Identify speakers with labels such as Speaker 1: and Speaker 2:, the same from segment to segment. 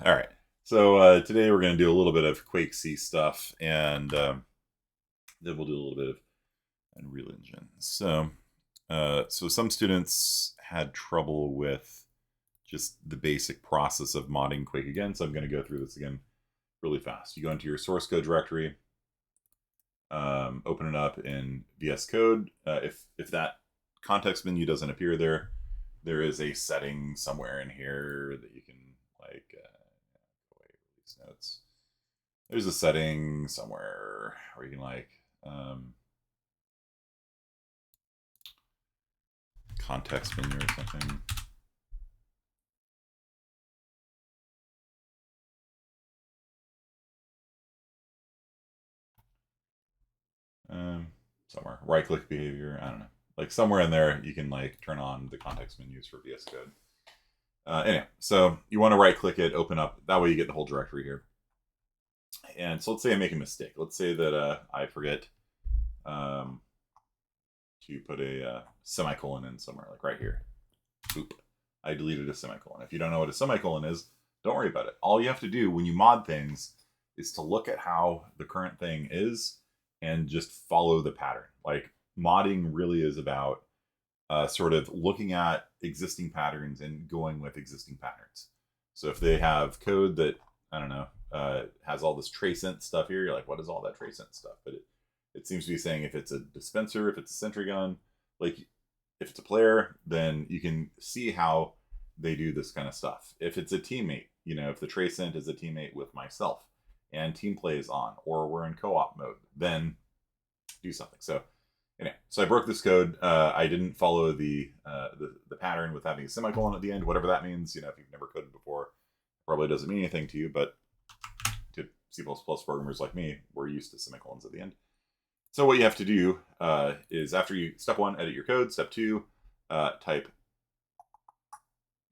Speaker 1: All right. So today we're going to do a little bit of QuakeC stuff, and then we'll do a little bit of Unreal Engine. So some students had trouble with just the basic process of modding Quake again. So I'm going to go through this again really fast. You go into your source code directory, open it up in VS Code. If that context menu doesn't appear there, there is a setting somewhere in here that you can like. Release notes. There's a setting somewhere where you can like context menu or something. Somewhere right click behavior. I don't know. Like somewhere in there, you can like turn on the context menus for VS Code. Anyway, so you want to right click it, open up. That way you get the whole directory here. And so let's say I make a mistake. Let's say that I forget to put a semicolon in somewhere, like right here. Oop, I deleted a semicolon. If you don't know what a semicolon is, don't worry about it. All you have to do when you mod things is to look at how the current thing is and just follow the pattern. Like modding really is about sort of looking at existing patterns and going with existing patterns. So if they have code that, I don't know, has all this traceint stuff here, you're like, what is all that traceint stuff? But it seems to be saying if it's a dispenser, if it's a sentry gun, like if it's a player, then you can see how they do this kind of stuff. If it's a teammate, you know, if the traceint is a teammate with myself and team play is on, or we're in co-op mode, then do something. So anyway, so I broke this code. I didn't follow the pattern with having a semicolon at the end, whatever that means. You know, if you've never coded before, probably doesn't mean anything to you, but to C++ programmers like me, we're used to semicolons at the end. So what you have to do is after you, step one, edit your code. Step two, type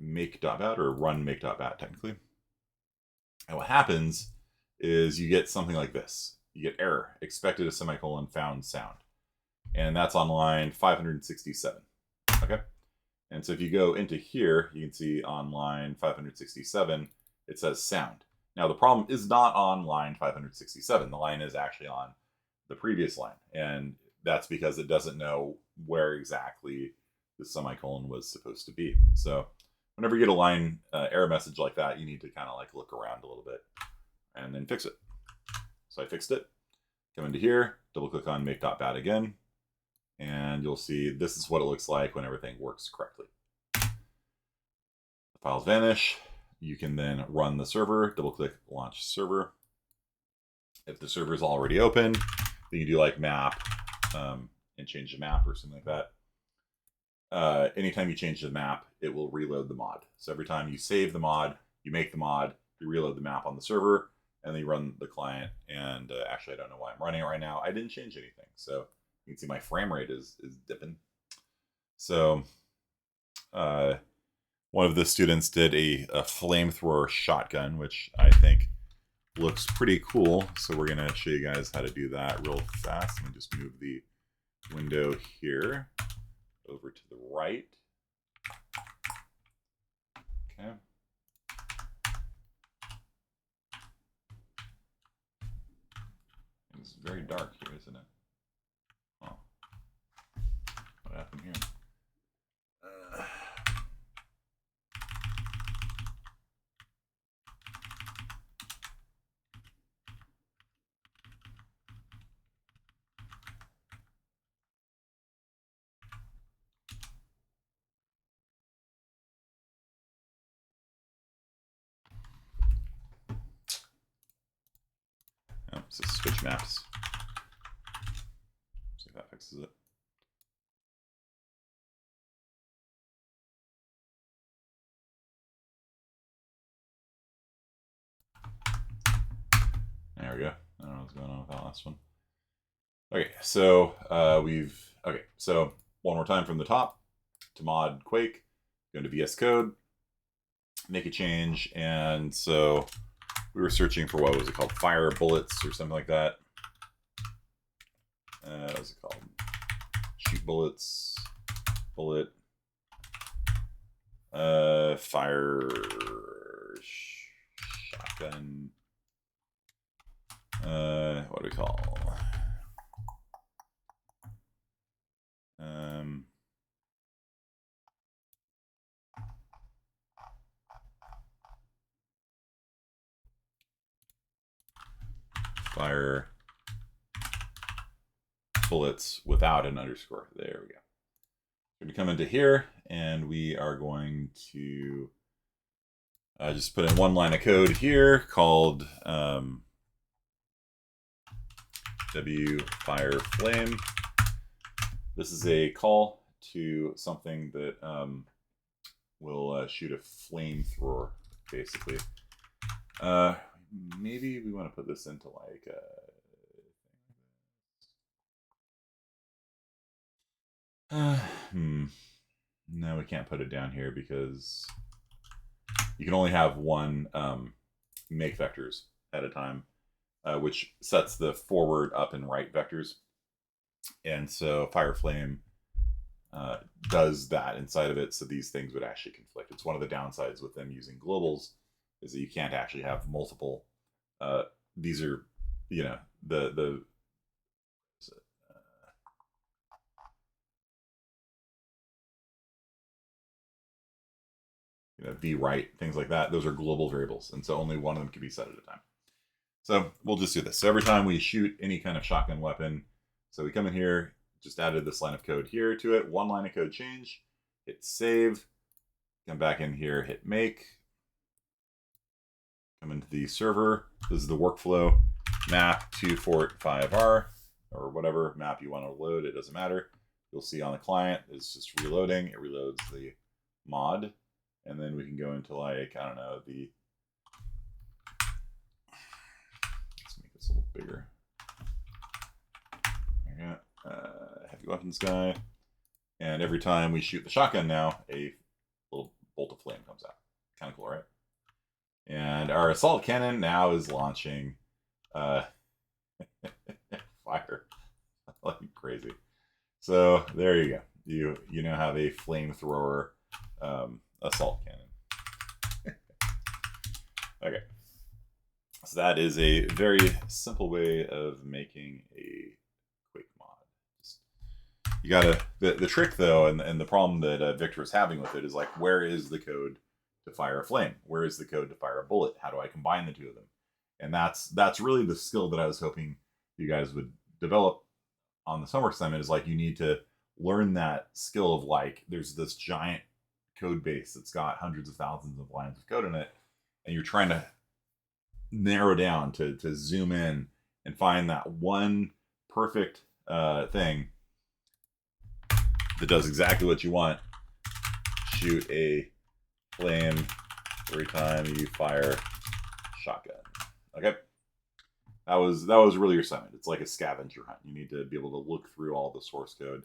Speaker 1: make.bat or run make.bat technically. And what happens is you get something like this. You get error, expected a semicolon, found sound. And that's on line 567. Okay. And so if you go into here, you can see on line 567, it says sound. Now the problem is not on line 567. The line is actually on the previous line. And that's because it doesn't know where exactly the semicolon was supposed to be. So whenever you get a line error message like that, you need to kind of like look around a little bit and then fix it. So I fixed it. Come into here, double click on make.bat again, and you'll see this is what it looks like when everything works correctly. The files vanish. You can then run the server, double click launch server. If the server is already open, then you do like map and change the map or something like that. Anytime you change the map, it will reload the mod. So every time you save the mod, you make the mod, you reload the map on the server, and then you run the client. And actually, I don't know why I'm running it right now. I didn't change anything. So you can see my frame rate is dipping. So one of the students did a flamethrower shotgun, which I think looks pretty cool. So we're going to show you guys how to do that real fast. Let me just move the window here over to the right. Okay. It's very dark here, isn't it? Oh. What happened here? Oh, so switch maps. See if that fixes it. There we go. I don't know what's going on with that last one. Okay, so so one more time from the top to mod Quake, go into VS Code, make a change, and so we were searching for what was it called? Fire bullets or something like that. What was it called? Shoot bullets, bullet, fire shotgun. What do we call? Fire bullets without an underscore. There we go. We're going to come into here, and we are going to just put in one line of code here called W fire flame. This is a call to something that will shoot a flamethrower, basically. Maybe we want to put this into like no, we can't put it down here because you can only have one make vectors at a time, which sets the forward, up, and right vectors. And so fire flame does that inside of it, so these things would actually conflict. It's one of the downsides with them using globals, is that you can't actually have multiple. These are, you know, the you know, v right, things like that. Those are global variables, and so only one of them can be set at a time. So we'll just do this. So every time we shoot any kind of shotgun weapon, so we come in here, just added this line of code here to it, one line of code change, hit save, come back in here, hit make, come into the server. This is the workflow map to Fort 5R, or whatever map you want to load, it doesn't matter. You'll see on the client, it's just reloading. It reloads the mod, and then we can go into, like, I don't know, the, let's make this a little bigger. There we go. Heavy weapons guy. And every time we shoot the shotgun now, a little bolt of flame comes out. Kind of cool, right? And our assault cannon now is launching fire like crazy. So there you go. You now have a flamethrower assault cannon. Okay. So that is a very simple way of making a Quake mod. You gotta, the trick though, and the problem that Victor is having with it is, like, where is the code to fire a flame? Where is the code to fire a bullet? How do I combine the two of them? And that's really the skill that I was hoping you guys would develop on the summer assignment, is like, you need to learn that skill of, like, there's this giant code base that's got hundreds of thousands of lines of code in it, and you're trying to narrow down to zoom in and find that one perfect thing that does exactly what you want. Shoot a flame every time you fire shotgun. Okay, that was really your assignment. It's like a scavenger hunt. You need to be able to look through all the source code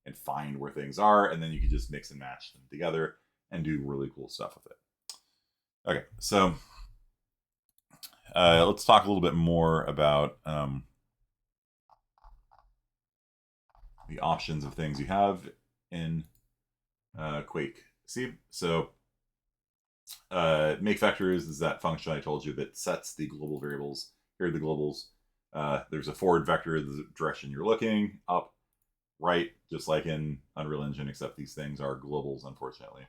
Speaker 1: and find where things are, and then you can just mix and match them together and do really cool stuff with it. Okay, so let's talk a little bit more about the options of things you have in QuakeC. So make vectors is that function I told you that sets the global variables. Here are the globals. There's a forward vector, the direction you're looking, up, right, just like in Unreal Engine, except these things are globals, unfortunately.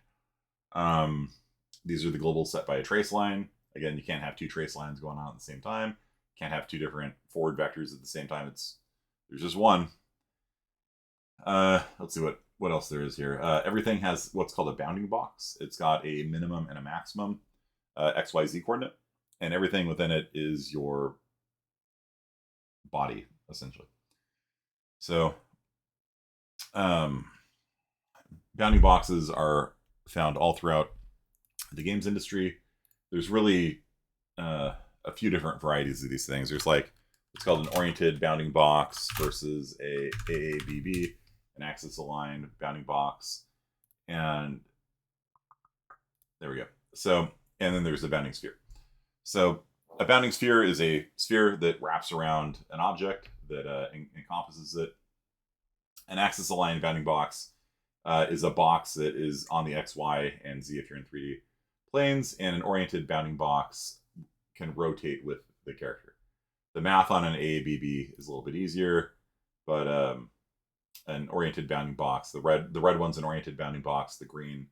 Speaker 1: These are the globals set by a trace line. Again, you can't have two trace lines going on at the same time. Can't have two different forward vectors at the same time. There's just one. Let's see what else there is here. Everything has what's called a bounding box. It's got a minimum and a maximum XYZ coordinate, and everything within it is your body, essentially. So bounding boxes are found all throughout the games industry. There's really a few different varieties of these things. There's, like, what's called an oriented bounding box versus a AABB, an axis aligned bounding box, and there we go. So, and then there's a bounding sphere. So a bounding sphere is a sphere that wraps around an object that encompasses it. An axis aligned bounding box is a box that is on the X, Y, and Z if you're in 3D planes, and an oriented bounding box can rotate with the character. The math on an AABB is a little bit easier, but an oriented bounding box, the red one's an oriented bounding box, the green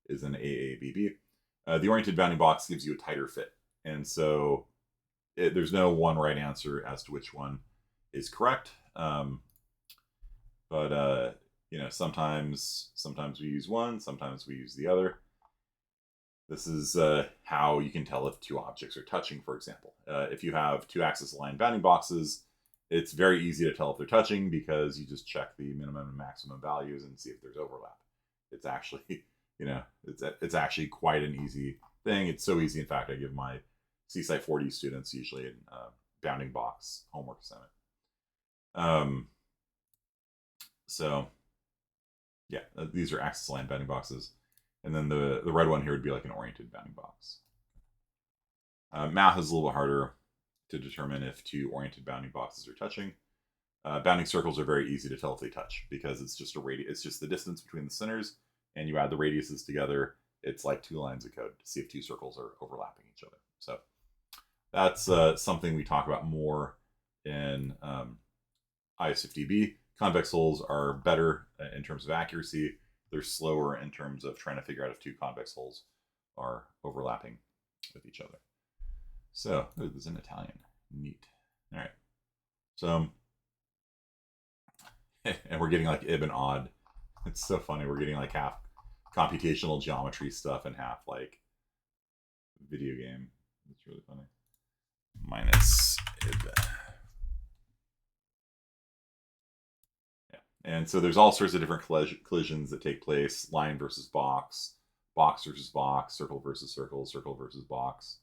Speaker 1: is an AABB. The oriented bounding box gives you a tighter fit, and so there's no one right answer as to which one is correct. But sometimes we use one, sometimes we use the other. This is how you can tell if two objects are touching, for example. If you have two axis aligned bounding boxes, it's very easy to tell if they're touching because you just check the minimum and maximum values and see if there's overlap. It's actually, it's actually quite an easy thing. It's so easy, in fact, I give my C-Site 40 students usually a bounding box homework assignment. So yeah, these are axis aligned bounding boxes. And then the red one here would be like an oriented bounding box. Math is a little bit harder to determine if two oriented bounding boxes are touching. Bounding circles are very easy to tell if they touch because it's just a radius. It's just the distance between the centers, and you add the radiuses together. It's like two lines of code to see if two circles are overlapping each other. So that's something we talk about more in IS50B. Convex holes are better in terms of accuracy. They're slower in terms of trying to figure out if two convex holes are overlapping with each other. So, this is in Italian. Neat. All right. So, and we're getting like ib and odd. It's so funny. We're getting like half computational geometry stuff and half like video game. It's really funny. Minus ib. And so there's all sorts of different collisions that take place. Line versus box, box versus box, circle versus circle, circle versus box,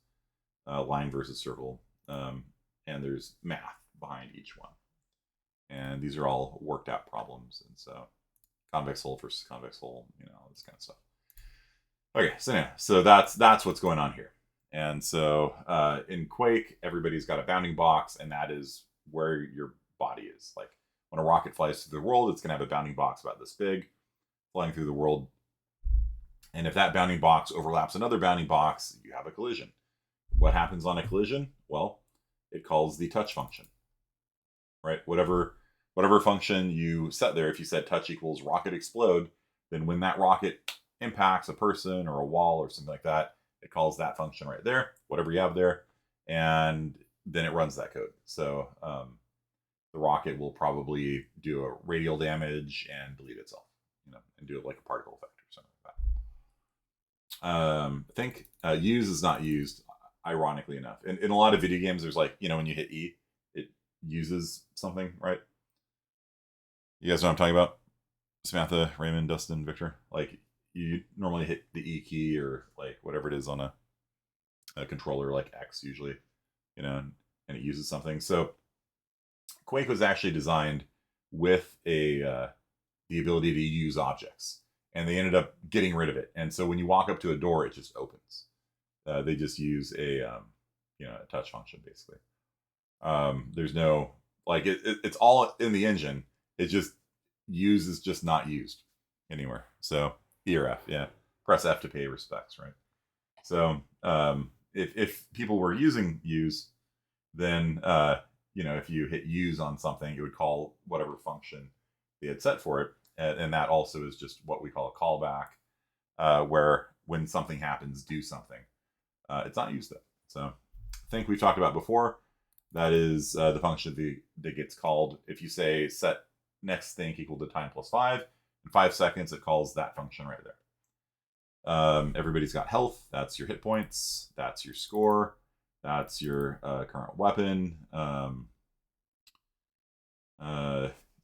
Speaker 1: line versus circle. And there's math behind each one. And these are all worked out problems. And so convex hole versus convex hole, this kind of stuff. Okay, so anyway, so that's what's going on here. And so in Quake, everybody's got a bounding box, and that is where your body is. Like, when a rocket flies through the world, it's going to have a bounding box about this big, flying through the world. And if that bounding box overlaps another bounding box, you have a collision. What happens on a collision? Well, it calls the touch function, right? Whatever function you set there, if you said touch equals rocket explode, then when that rocket impacts a person or a wall or something like that, it calls that function right there, whatever you have there, and then it runs that code. So, the rocket will probably do a radial damage and delete itself, and do it like a particle effect or something like that. I think use is not used, ironically enough. In a lot of video games, there's like, when you hit E, it uses something, right? You guys know what I'm talking about? Samantha, Raymond, Dustin, Victor. Like, you normally hit the E key or like whatever it is on a controller, like X usually, and it uses something. So Quake was actually designed with the ability to use objects, and they ended up getting rid of it. And so when you walk up to a door, it just opens. They just use a touch function basically. There's no it's all in the engine. It just use is just not used anywhere. So E or F, yeah, press F to pay respects, right? So if people were using use, then if you hit use on something, it would call whatever function they had set for it. And that also is just what we call a callback, where when something happens, do something. It's not used though. So I think we've talked about before, that is the function that gets called. If you say set next thing equal to time plus 5, in 5 seconds, it calls that function right there. Everybody's got health. That's your hit points. That's your score. That's your current weapon.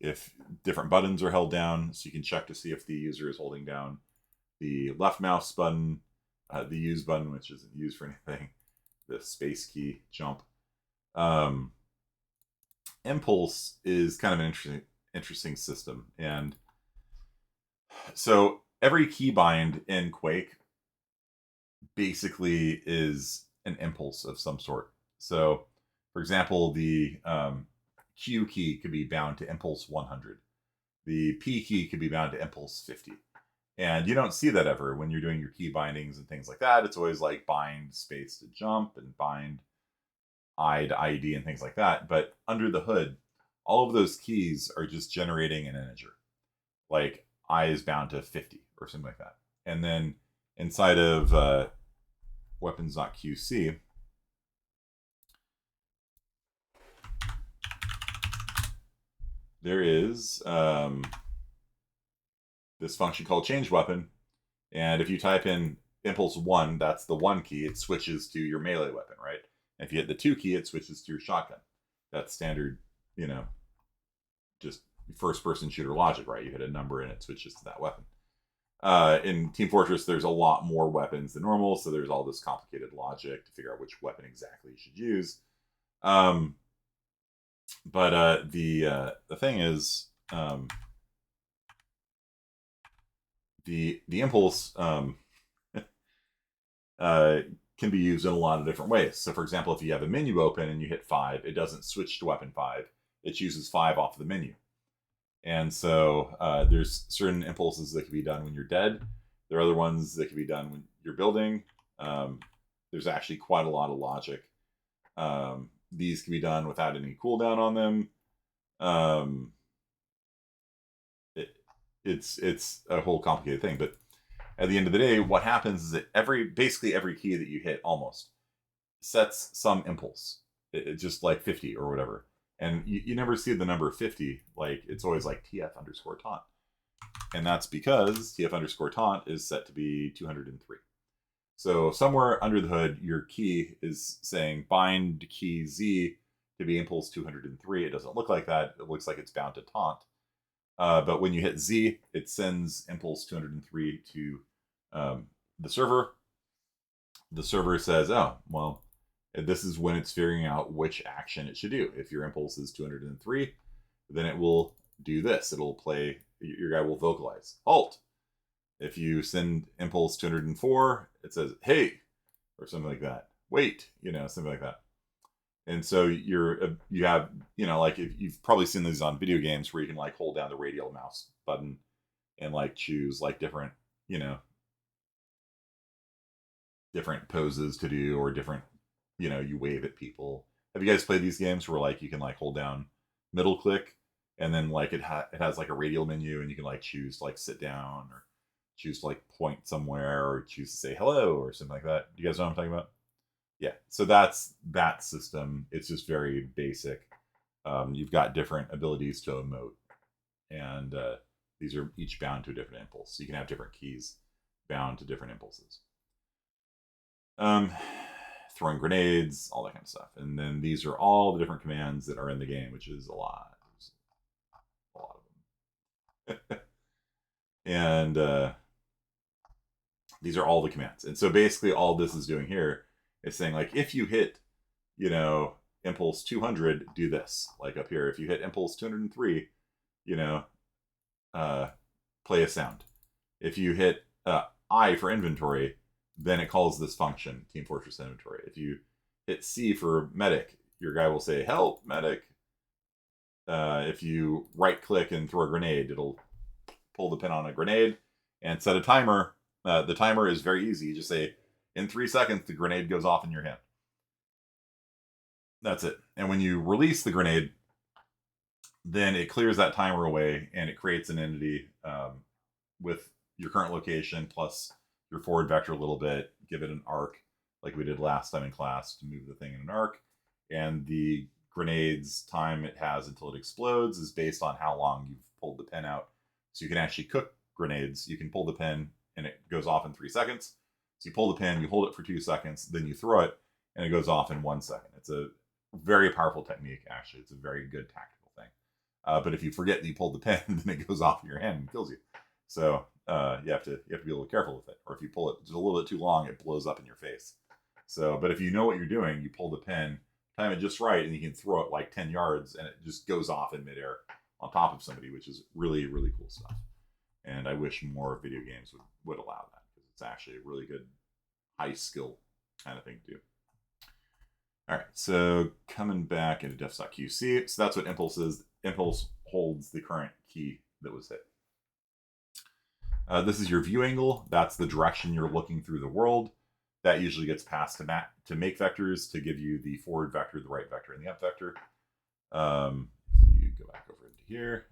Speaker 1: If different buttons are held down, so you can check to see if the user is holding down the left mouse button, the use button, which isn't used for anything, the space key, jump. Impulse is kind of an interesting system. And so every keybind in Quake basically is an impulse of some sort. So, for example, the Q key could be bound to impulse 100. The P key could be bound to impulse 50. And you don't see that ever when you're doing your key bindings and things like that. It's always like bind space to jump and bind I to IED and things like that. But under the hood, all of those keys are just generating an integer. Like I is bound to 50 or something like that. And then inside of weapons.qc, there is this function called change weapon. And if you type in impulse 1, that's the 1 key, it switches to your melee weapon, right? And if you hit the 2 key, it switches to your shotgun. That's standard, just first-person shooter logic, right? You hit a number and it switches to that weapon. In Team Fortress, there's a lot more weapons than normal, so there's all this complicated logic to figure out which weapon exactly you should use. But the thing is, the impulse can be used in a lot of different ways. So, for example, if you have a menu open and you hit 5, it doesn't switch to weapon 5. It chooses 5 off the menu. And so there's certain impulses that can be done when you're dead. There are other ones that can be done when you're building. There's actually quite a lot of logic. These can be done without any cooldown on them. It's a whole complicated thing. But at the end of the day, what happens is that basically every key that you hit almost sets some impulse. It's just like 50 or whatever. And you never see the number 50. Like, it's always like TF_taunt. And that's because TF_taunt is set to be 203. So somewhere under the hood, your key is saying bind key Z to be impulse 203. It doesn't look like that. It looks like it's bound to taunt. But when you hit Z, it sends impulse 203 to the server. The server says, oh, well, this is when it's figuring out which action it should do. If your impulse is 203, then it will do this. It'll play, your guy will vocalize, halt. If you send impulse 204, it says, hey, or something like that. Wait, something like that. And so you have, like, if you've probably seen these on video games where you can like hold down the radial mouse button and like choose like different, different poses to do, or different, you wave at people. Have you guys played these games where like you can like hold down middle click and then like it has like a radial menu and you can like choose to like sit down or choose to like point somewhere or choose to say hello or something like that. Do you guys know what I'm talking about? Yeah, so that's that system. It's just very basic. You've got different abilities to emote, and these are each bound to a different impulse. So you can have different keys bound to different impulses. Throwing grenades, all that kind of stuff. And then these are all the different commands that are in the game, which is a lot. There's a lot of them. And these are all the commands. And so basically all this is doing here is saying, like, if you hit, impulse 200, do this. Like up here, if you hit impulse 203, play a sound. If you hit I for inventory, then it calls this function, Team Fortress Inventory. If you hit C for medic, your guy will say, help, medic. If you right-click and throw a grenade, it'll pull the pin on a grenade and set a timer. The timer is very easy. You just say, in 3 seconds, the grenade goes off in your hand. That's it. And when you release the grenade, then it clears that timer away and it creates an entity with your current location plus your forward vector a little bit, give it an arc like we did last time in class to move the thing in an arc. And the grenade's time it has until it explodes is based on how long you've pulled the pin out. So you can actually cook grenades. You can pull the pin and it goes off in 3 seconds. So you pull the pin, you hold it for 2 seconds, then you throw it, and it goes off in 1 second. It's a very powerful technique, actually. It's a very good tactical thing. But if you forget that you pulled the pin, then it goes off in your hand and kills you. So you have to be a little careful with it. Or if you pull it just a little bit too long, it blows up in your face. So, but if you know what you're doing, you pull the pin, time it just right, and you can throw it like 10 yards, and it just goes off in midair on top of somebody, which is really, really cool stuff. And I wish more video games would allow that, because it's actually a really good high skill kind of thing to do. All right, so coming back into defs.qc, so that's what impulse is. Impulse holds the current key that was hit. This is your view angle. That's the direction you're looking through the world. that usually gets passed to make vectors to give you the forward vector, the right vector, and the up vector. If you go back over into here,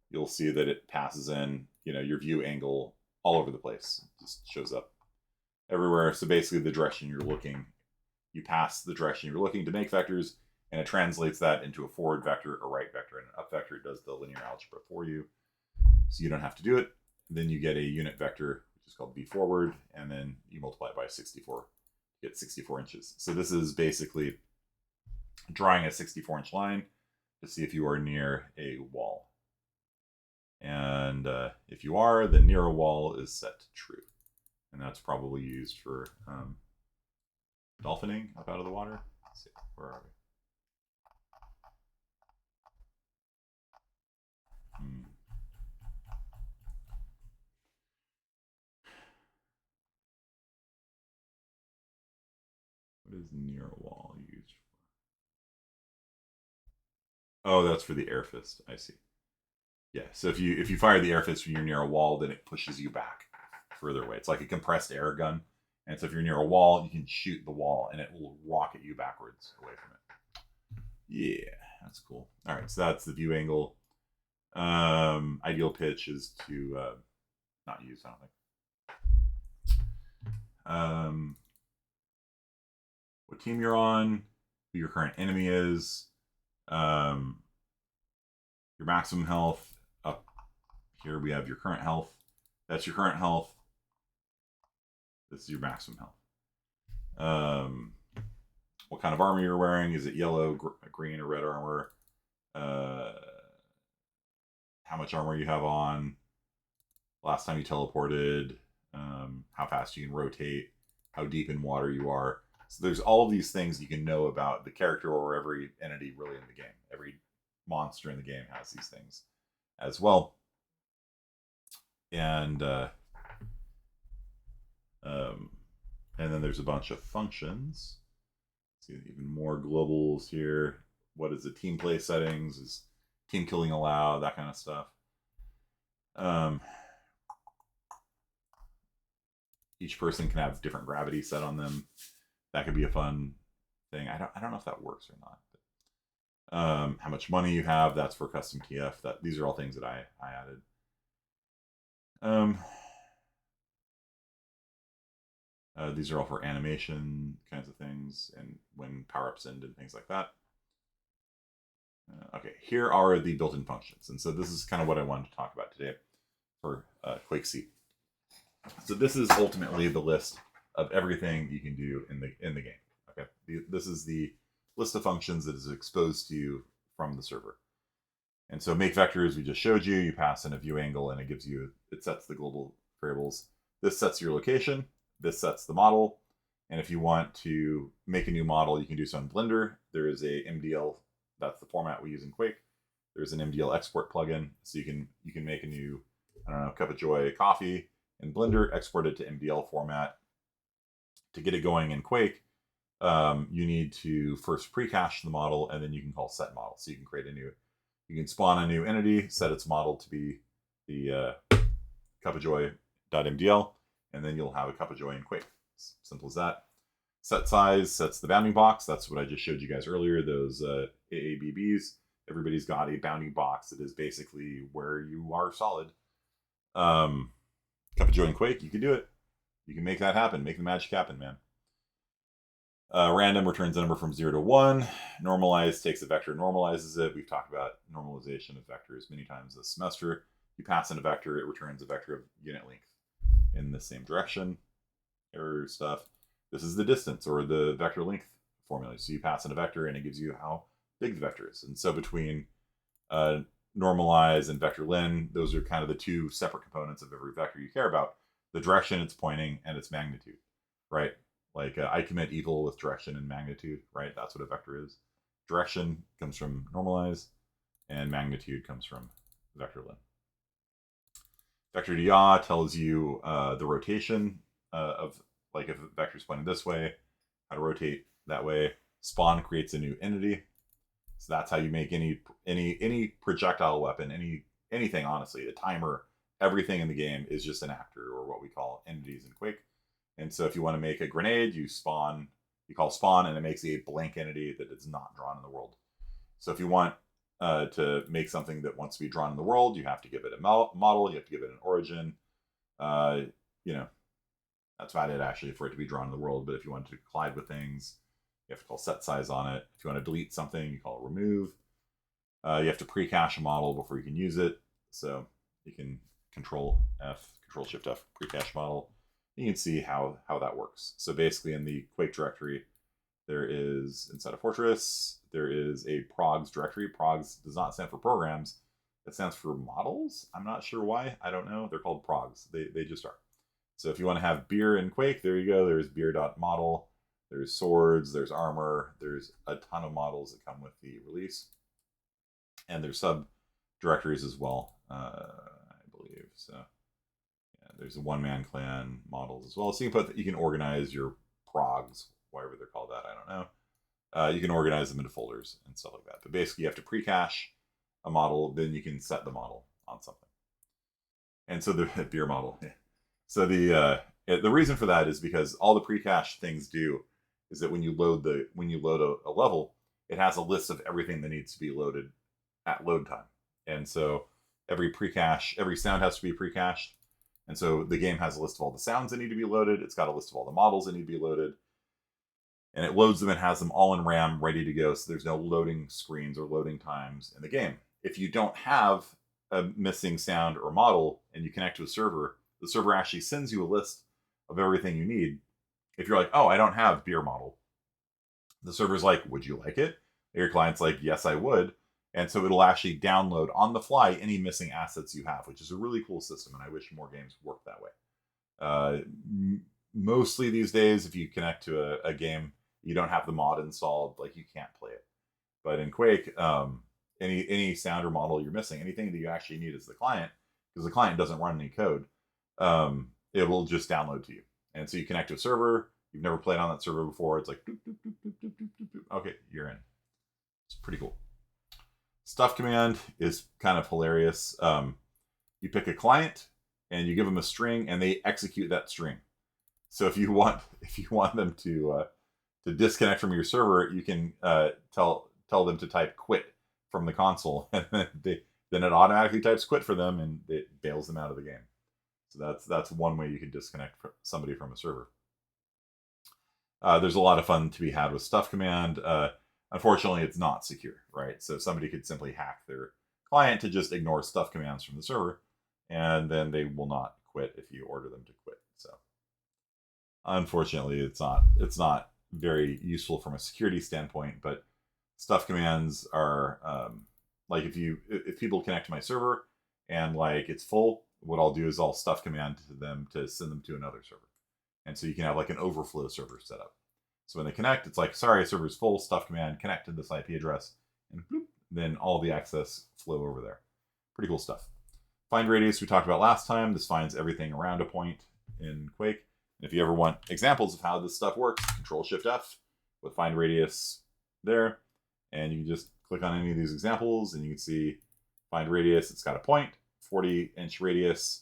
Speaker 1: you'll see that it passes in, your view angle all over the place. It just shows up everywhere. So basically the direction you're looking, you pass the direction you're looking to make vectors, and it translates that into a forward vector, a right vector, and an up vector. It does the linear algebra for you, so you don't have to do it. Then you get a unit vector, which is called b forward, and then you multiply it by 64, you get 64 inches. So this is basically drawing a 64-inch line to see if you are near a wall. And if you are, then near a wall is set to true. And that's probably used for dolphining up out of the water. Let's see, where are we? What is near a wall used for? Oh, that's for the air fist. I see. Yeah, so if you fire the air fist when you're near a wall, then it pushes you back further away. It's like a compressed air gun. And so if you're near a wall, you can shoot the wall and it will rocket you backwards away from it. Yeah, that's cool. All right, so that's the view angle. Ideal pitch is to not use, I don't think. What team you're on, who your current enemy is, your maximum health. Up here we have your current health. That's your current health. This is your maximum health. What kind of armor you're wearing? Is it yellow, green, or red armor? How much armor you have on? Last time you teleported? How fast you can rotate? How deep in water you are? So there's all of these things you can know about the character or every entity really in the game. Every monster in the game has these things as well. And then there's a bunch of functions. See even more globals here. What is the team play settings? Is team killing allowed? That kind of stuff. Each person can have different gravity set on them. That could be a fun thing. I don't know if that works or not. But, how much money you have? That's for custom TF. These are all things that I added. These are all for animation kinds of things, and when power-ups end and things like that. Okay, here are the built-in functions, and so this is kind of what I wanted to talk about today for QuakeC. So this is ultimately the list of everything you can do in the game. Okay, this is the list of functions that is exposed to you from the server. And so make vectors we just showed you. You pass in a view angle, and it sets the global variables. This sets your location. This sets the model. And if you want to make a new model, you can do so in Blender. There is a MDL. That's the format we use in Quake. There's an MDL export plugin, so you can make a new, I don't know, cup of joy coffee in Blender, export it to MDL format. To get it going in Quake, you need to first pre-cache the model, and then you can call set model. So you can spawn a new entity, set its model to be the cup of joy.mdl, and then you'll have a cup of joy in Quake. Simple as that. Set size sets the bounding box. That's what I just showed you guys earlier, those AABBs. Everybody's got a bounding box that is basically where you are solid. Cup of joy in Quake, you can do it. You can make that happen. Make the magic happen, man. Random returns a number from 0 to 1. Normalize takes a vector and normalizes it. We've talked about normalization of vectors many times this semester. You pass in a vector, it returns a vector of unit length in the same direction. Error stuff. This is the distance or the vector length formula. So you pass in a vector and it gives you how big the vector is. And so between normalize and vector len, those are kind of the two separate components of every vector you care about. The direction it's pointing and its magnitude, right? Like I commit evil with direction and magnitude, right? That's what a vector is. Direction comes from normalize, and magnitude comes from vector len. Vector dia tells you the rotation of, like, if a vector is pointing this way, how to rotate that way. Spawn creates a new entity, so that's how you make any projectile weapon, anything honestly. A timer everything in the game is just an actor, or what we call entities in Quake. And so if you want to make a grenade, you call spawn, and it makes a blank entity that is not drawn in the world. So if you want to make something that wants to be drawn in the world, you have to give it a model, you have to give it an origin. You know, that's about it actually for it to be drawn in the world. But if you want to collide with things, you have to call set size on it. If you want to delete something, you call it remove. You have to pre-cache a model before you can use it. So you can Control Shift F, pre-cache model. You can see how that works. So basically in the Quake directory, there is, inside a Fortress, there is a progs directory. Progs does not stand for programs. It stands for models. I'm not sure why. I don't know. They're called progs. They just are. So if you want to have beer in Quake, there you go. There's beer.model. There's swords. There's armor. There's a ton of models that come with the release. And there's sub-directories as well, I believe. So yeah, there's a one-man clan models as well. So you can organize your progs, whatever they're called that, I don't know. You can organize them into folders and stuff like that. But basically, you have to pre-cache a model, then you can set the model on something. And so the beer model. Yeah. So the reason for that is because all the pre-cache things do is that when you load a level, it has a list of everything that needs to be loaded at load time. And so every sound has to be pre-cached. And so the game has a list of all the sounds that need to be loaded. It's got a list of all the models that need to be loaded. And it loads them and has them all in RAM ready to go. So there's no loading screens or loading times in the game. If you don't have a missing sound or model and you connect to a server, the server actually sends you a list of everything you need. If you're like, oh, I don't have beer model, the server's like, would you like it? Your client's like, yes, I would. And so it'll actually download on the fly any missing assets you have, which is a really cool system. And I wish more games worked that way. Mostly these days, if you connect to a game, you don't have the mod installed, like you can't play it. But in Quake, any sound or model you're missing, anything that you actually need is the client, because the client doesn't run any code. It will just download to you. And so you connect to a server. You've never played on that server before. It's like, doop, doop, doop, doop, doop, doop, doop. Okay, you're in. It's pretty cool. Stuff command is kind of hilarious. You pick a client and you give them a string, and they execute that string. So if you want them to disconnect from your server, you can tell them to type quit from the console, and then it automatically types quit for them, and it bails them out of the game. So that's one way you can disconnect somebody from a server. There's a lot of fun to be had with stuff command. Unfortunately, it's not secure, right? So somebody could simply hack their client to just ignore stuff commands from the server, and then they will not quit if you order them to quit. So unfortunately, it's not very useful from a security standpoint. But stuff commands are like if people connect to my server and like it's full, what I'll do is I'll stuff command to them to send them to another server, and so you can have like an overflow server set up. So when they connect, it's like, sorry, server's full, stuff command, connect to this IP address, and bloop, then all the access flow over there. Pretty cool stuff. Find radius we talked about last time. This finds everything around a point in Quake. And if you ever want examples of how this stuff works, Control Shift F with find radius there. And you can just click on any of these examples and you can see find radius. It's got a point, 40-inch radius,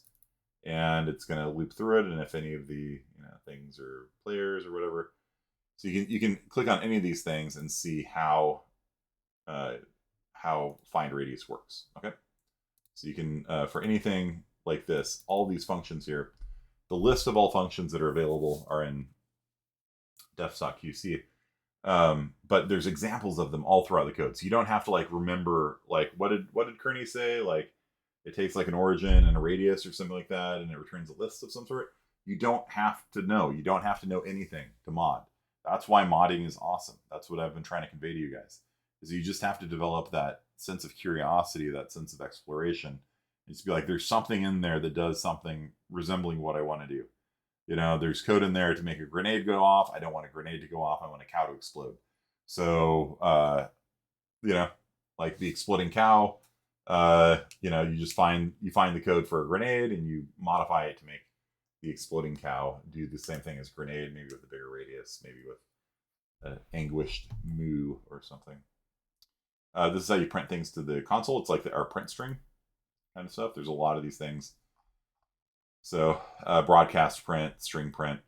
Speaker 1: and it's going to loop through it. And if any of the things are players or whatever, so you can click on any of these things and see how find radius works. Okay, so you can for anything like this, all these functions here, the list of all functions that are available are in def.qc. But there's examples of them all throughout the code, so you don't have to like remember like what did Kearney say, like it takes like an origin and a radius or something like that, and it returns a list of some sort. You don't have to know. You don't have to know anything to mod. That's why modding is awesome. That's what I've been trying to convey to you guys, is you just have to develop that sense of curiosity, that sense of exploration. And just be like, there's something in there that does something resembling what I want to do. There's code in there to make a grenade go off. I don't want a grenade to go off. I want a cow to explode. So, like the exploding cow, you find the code for a grenade and you modify it to make the exploding cow do the same thing as grenade, maybe with a bigger radius, maybe with an anguished moo or something. This is how you print things to the console. It's like our print string kind of stuff. There's a lot of these things So broadcast print, string print.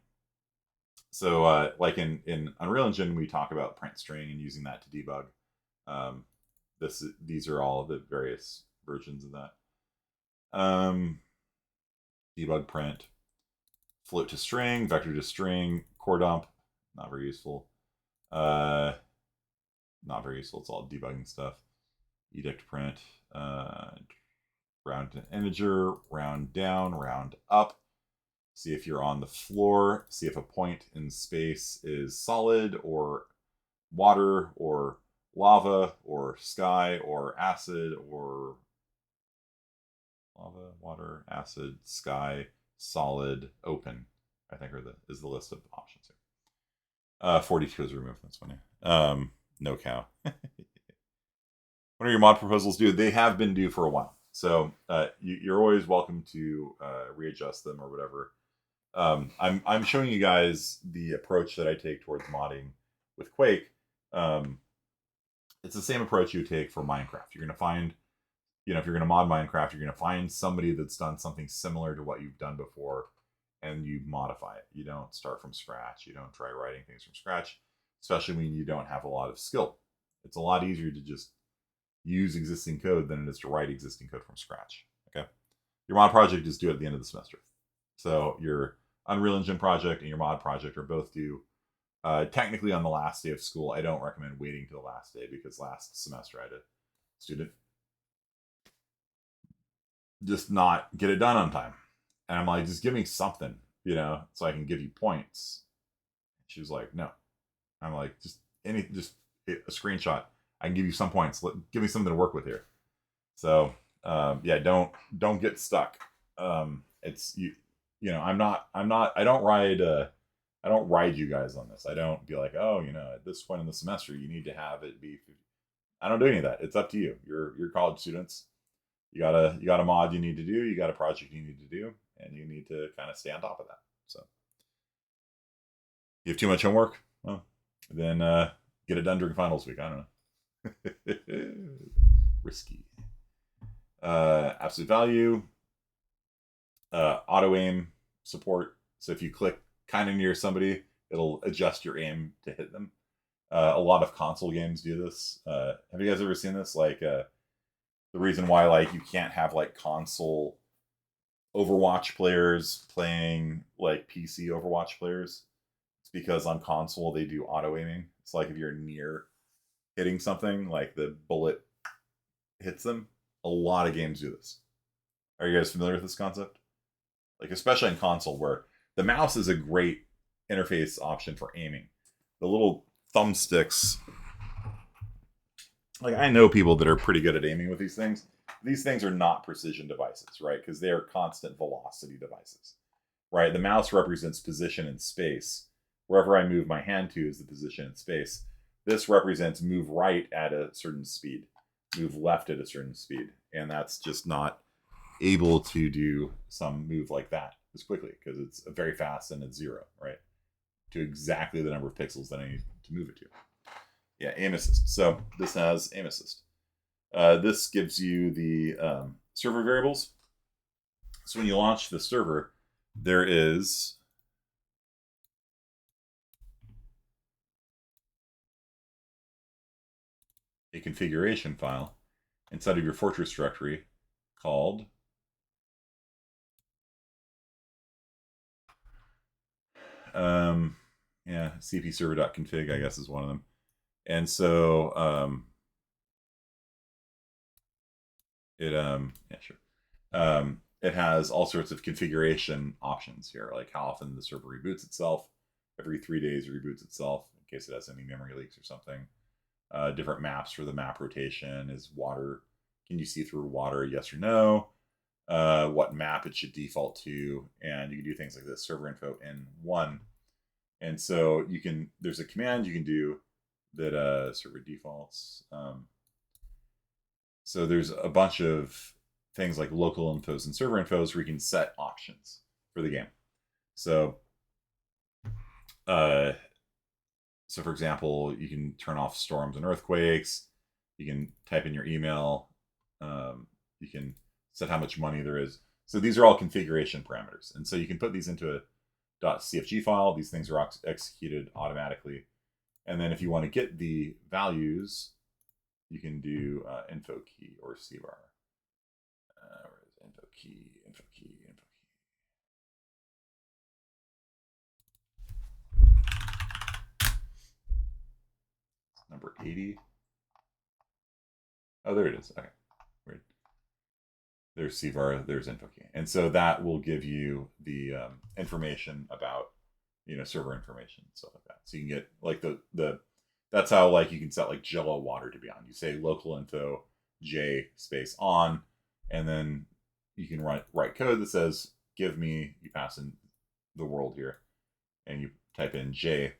Speaker 1: So like in Unreal Engine, we talk about print string and using that to debug. These are all the various versions of that. Debug print, float to string, vector to string, core dump, not very useful. Not very useful. It's all debugging stuff. Edict print, round to integer, round down, round up. See if you're on the floor. See if a point in space is solid or water or lava or sky or acid or lava, water, acid, sky, solid, open. I think is the list of options here. 42 is removed. That's funny. No cow. What are your mod proposals due? They have been due for a while. So you're always welcome to readjust them or whatever. I'm showing you guys the approach that I take towards modding with Quake. It's the same approach you take for Minecraft. You're going to find, if you're going to mod Minecraft, you're going to find somebody that's done something similar to what you've done before, and you modify it. You don't start from scratch. You don't try writing things from scratch, especially when you don't have a lot of skill. It's a lot easier to just use existing code than it is to write existing code from scratch. Okay, your mod project is due at the end of the semester, so your Unreal Engine project and your mod project are both due technically on the last day of school. I don't recommend waiting till the last day because last semester I had a student just not get it done on time, and I'm like, just give me something, so I can give you points. She was like, no. I'm like, just a screenshot. I can give you some points. Give me something to work with here. So yeah, don't get stuck. It's I don't ride you guys on this. I don't be like, oh, at this point in the semester you need to have it be 50. I don't do any of that. It's up to you. You're college students. You got a mod you need to do, you got a project you need to do, and you need to kind of stay on top of that. So you have too much homework, well, then get it done during finals week. I don't know. Risky. Absolute value. Auto aim support. So if you click kind of near somebody, it'll adjust your aim to hit them. A lot of console games do this. Have you guys ever seen this? Like the reason why you can't have console Overwatch players playing PC Overwatch players, it's because on console they do auto aiming. It's like if you're near hitting something, the bullet hits them. A lot of games do this. Are you guys familiar with this concept? Especially in console, where the mouse is a great interface option for aiming. The little thumbsticks. I know people that are pretty good at aiming with these things. These things are not precision devices, right? Because they are constant velocity devices, right? The mouse represents position in space. Wherever I move my hand to is the position in space. This represents move right at a certain speed, move left at a certain speed. And that's just not able to do some move like that as quickly because it's very fast and it's 0, right? To exactly the number of pixels that I need to move it to. Yeah, aim assist. So this has aim assist. This gives you the server variables. So when you launch the server, there is a configuration file inside of your Fortress directory called cpserver.config, I guess is one of them. And so it has all sorts of configuration options here, like how often the server reboots itself. Every 3 days it reboots itself in case it has any memory leaks or something. Different maps for the map rotation. Is water, can you see through water, yes or no? What map it should default to, and you can do things like this, server info N1. And so there's a command you can do that server defaults. So there's a bunch of things like local infos and server infos where you can set options for the game. So for example, you can turn off storms and earthquakes. You can type in your email. You can set how much money there is. So these are all configuration parameters. And so you can put these into a .cfg file. These things are executed automatically. And then if you want to get the values, you can do info key or cvar. Where is info key, info key, info key? Number 80. Oh, there it is. Okay. Weird. There's cvar, there's info key. And so that will give you the information about, server information, stuff like that. So you can get like that's how like you can set like Jello water to be on. You say local info J space on, and then you can write code that says, you pass in the world here, and you type in J,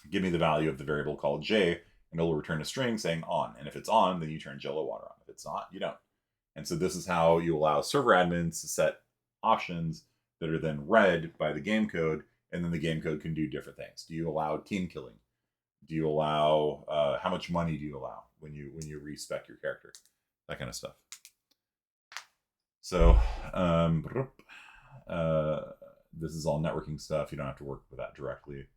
Speaker 1: give me the value of the variable called J, and it'll return a string saying on. And if it's on, then you turn Jello water on. If it's not, you don't. And so this is how you allow server admins to set options that are then read by the game code, and then the game code can do different things. Do you allow team killing? Do you allow how much money do you allow when you respec your character? That kind of stuff. So this is all networking stuff. You don't have to work with that directly.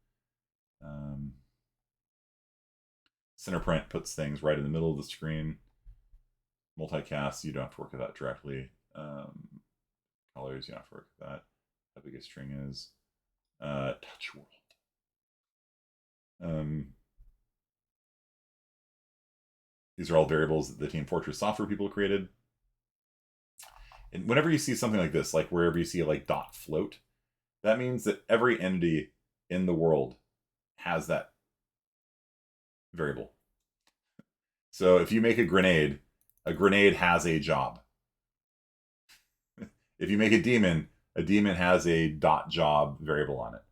Speaker 1: Center print puts things right in the middle of the screen. Multicast, you don't have to work with that directly. Colors, you don't have to work with that. How big a string is. Touch world. These are all variables that the Team Fortress software people created. And whenever you see something like this, like wherever you see like .float, that means that every entity in the world has that variable. So if you make a grenade has a job. If you make a demon has a .job variable on it.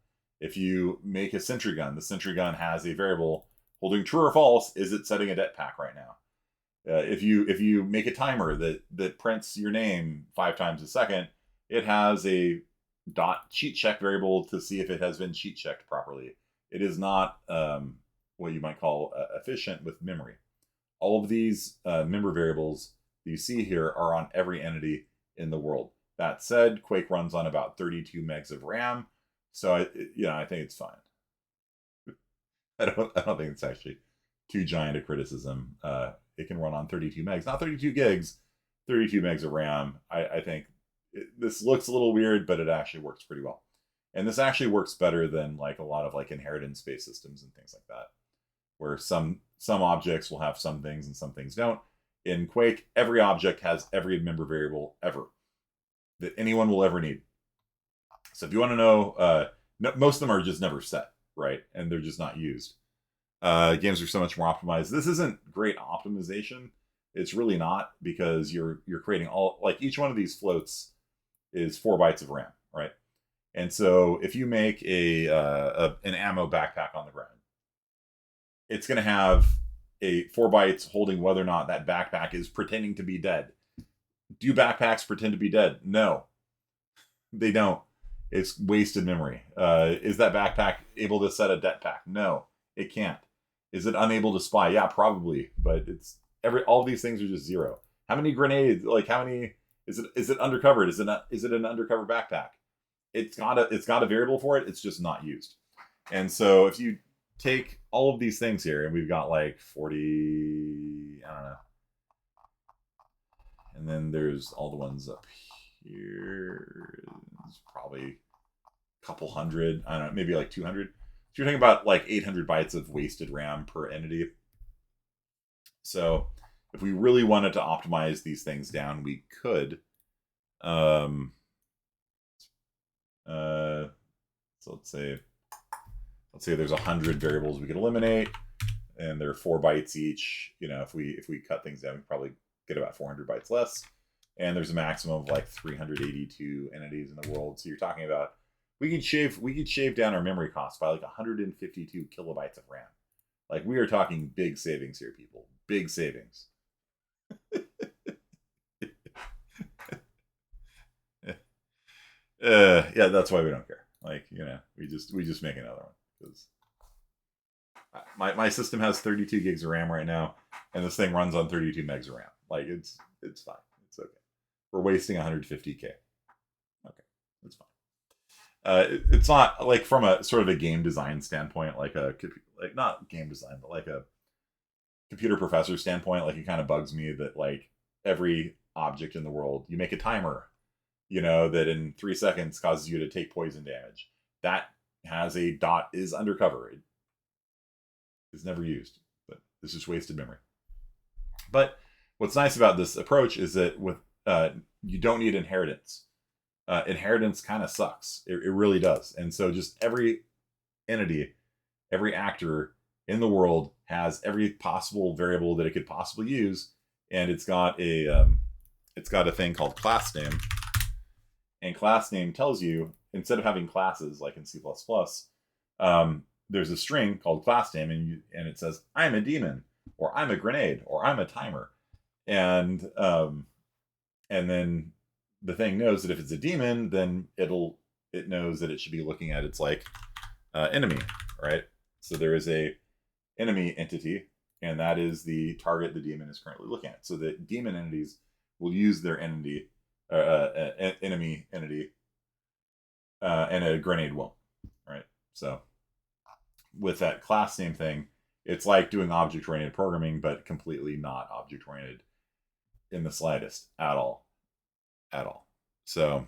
Speaker 1: If you make a sentry gun, the sentry gun has a variable holding true or false. Is it setting a det pack right now? If you make a timer that prints your name 5 times a second, it has a .cheat check variable to see if it has been cheat checked properly. It is not what you might call efficient with memory. All of these member variables that you see here are on every entity in the world. That said, Quake runs on about 32 megs of RAM, so I think it's fine. I don't think it's actually too giant a criticism. It can run on 32 megs, not 32 gigs, 32 megs of RAM. I think this looks a little weird, but it actually works pretty well. And this actually works better than like a lot of like inheritance-based systems and things like that, where some objects will have some things and some things don't. In Quake, every object has every member variable ever that anyone will ever need. So if you want to know, most of them are just never set, right? And they're just not used. Games are so much more optimized. This isn't great optimization. It's really not, because you're creating all, like each one of these floats is 4 bytes of RAM, right? And so if you make an ammo backpack on the ground, it's going to have a 4 bytes holding whether or not that backpack is pretending to be dead. Do backpacks pretend to be dead? No, they don't. It's wasted memory. Is that backpack able to set a det pack? No, it can't. Is it unable to spy? Yeah, probably. But it's all of these things are just 0. How many grenades? Like how many? Is it undercovered? Is it an undercover backpack? It's got a variable for it. It's just not used. And so if you take all of these things here, and we've got like 40, I don't know. And then there's all the ones up here. It's probably a couple hundred. I don't know, maybe like 200. So you're talking about like 800 bytes of wasted RAM per entity. So if we really wanted to optimize these things down, we could. So let's say there's 100 variables we could eliminate, and they're 4 bytes each. If we cut things down, we probably get about 400 bytes less. And there's a maximum of like 382 entities in the world. So you're talking about we could shave down our memory costs by like 152 kilobytes of RAM. Like we are talking big savings here, people. Big savings. Yeah, that's why we don't care. Like, we just make another one, because my system has 32 gigs of RAM right now, and this thing runs on 32 megs of RAM. Like it's fine. It's okay. We're wasting 150K. Okay, that's fine. It's not like from a sort of a game design standpoint, like not game design, but like a computer professor standpoint. Like, it kind of bugs me that like every object in the world, you make a timer, that in 3 seconds causes you to take poison damage. That has a dot is undercover. It is never used, but this is wasted memory. But what's nice about this approach is that with you don't need inheritance. Inheritance kind of sucks. It really does. And so just every entity, every actor in the world has every possible variable that it could possibly use, and it's got a thing called class name. And class name tells you, instead of having classes like in C++, there's a string called class name, and it says I'm a demon, or I'm a grenade, or I'm a timer, and then the thing knows that if it's a demon, then it knows that it should be looking at its like enemy, right? So there is a enemy entity, and that is the target the demon is currently looking at. So the demon entities will use their enemy entity, and a grenade won't, right? So with that class name thing, it's like doing object-oriented programming, but completely not object-oriented in the slightest at all. So